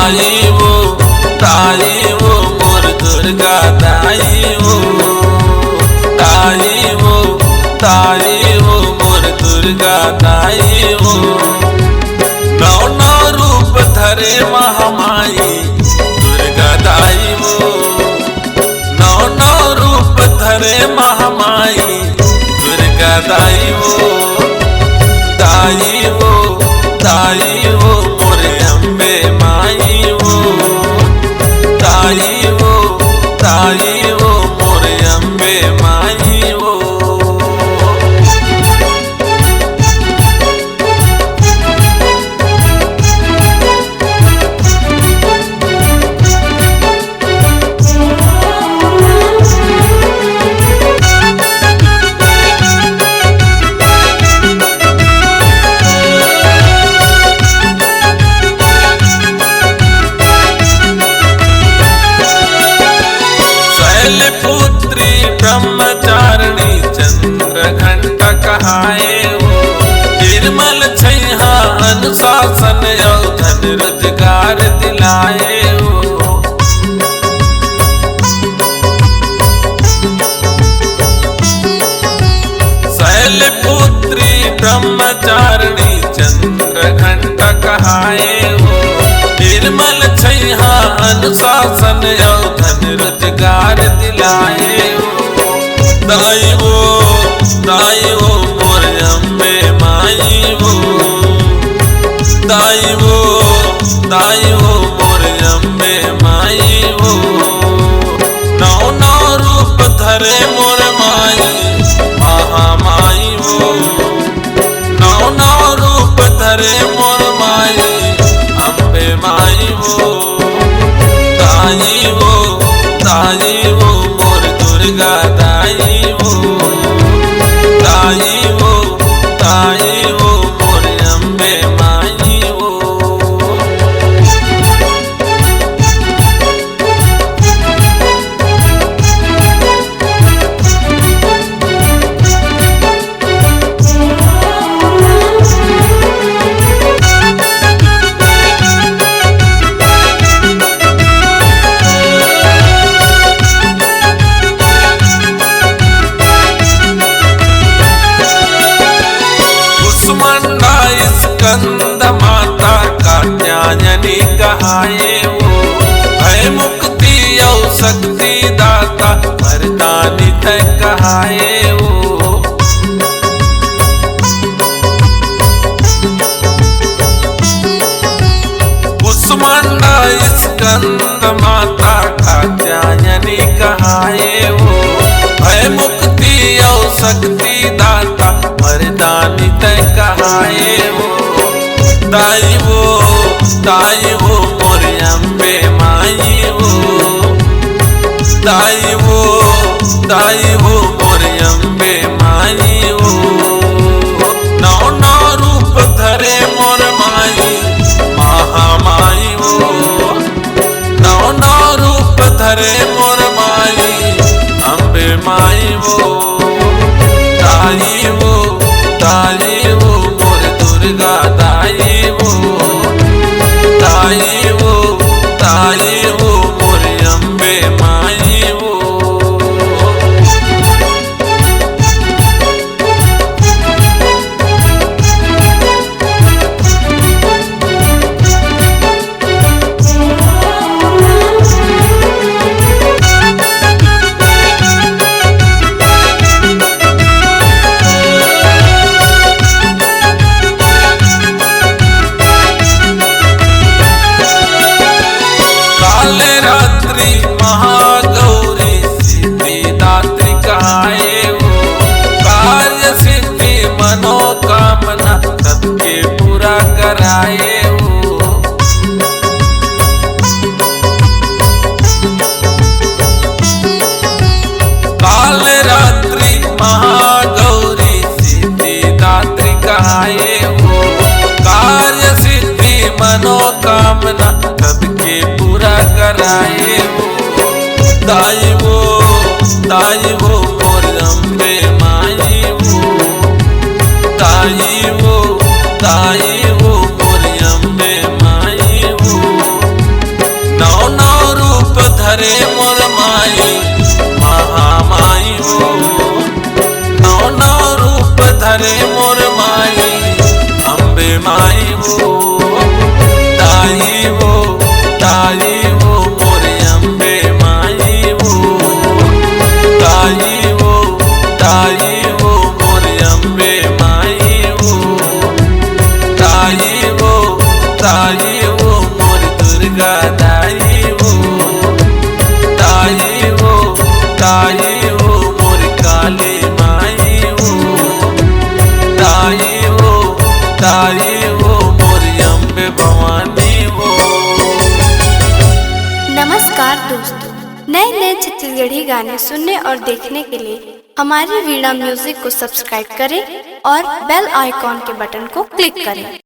ताई वो मोर दुर्गा ताई वो मोर दुर्गा ताई वो। नौ नौ रूप धरे महामाई दुर्गा ताई वो, नौ नौ रूप धरे महामाई दुर्गा ताई वो। ताई वो मोर अम्बे माई वो, ताई वो मोर अम्बे माई वो। पुत्री ब्रह्मचारिणी चंद्रघंटा कहाए वो। निर्मल छैहा अनुशासन धन रोजगार दिलाए वो। शैलपुत्री ब्रह्मचारिणी चंद्रघंटा कहाए वो। निर्मल छैहा अनुशासन धन रोजगार दिलाए वो। ताई वो मोर अम्बे माई वो, ताई वो मोर अम्बे माई वो। नौ नौ रूप धरे मोर माई महामाई वो, नौ नौ रूप धरे मोर माई अम्बे माई वो। ताई वो मोर दुर्गा ताई वो, ताई वो मोर अम्बे माई वो। स्कंद माता कात्यायनी कहाए वो। भय मुक्ति और शक्ति दाता वरदानी तय कहाए वो। कुसुमंडा स्कंद माता कात्यायनी कहाए वो। भय मुक्ति और शक्ति दाता वरदानी तय कहाए वो। ताई वो मोर अम्बे माई वो, ताई वो मोर अम्बे माई वो। नौ नौ रूप धरे मोर माई महामाई वो, नौ नौ रूप धरे मोर माई अम्बे माई वो। ताई वो मोर दुर्गा ताई वो, ताई वो मोर अम्बे माई वो। महागौरी सिद्धिदात्री कहाए वो। कार्य सिद्धि मनोकामना सबके पूरा कराए वो। काल रात्रि महागौरी सिद्धिदात्री कहाए वो। कार्य सिद्धि मनोकामना सबके पूरा कराए वो। ताई वो मोर अम्बे माई वो, ताई वो मोर अम्बे माई वो। दुर्गा दाई हो, ताई हो, ताई हो मोर काली माई हो, ताई हो, ताई हो मोर अम्बे भवानी हो। नमस्कार दोस्तों, नए नए छत्तीसगढ़ी गाने सुनने और देखने के लिए हमारी वीणा म्यूजिक को सब्सक्राइब करें और बेल आइकॉन के बटन को क्लिक करें।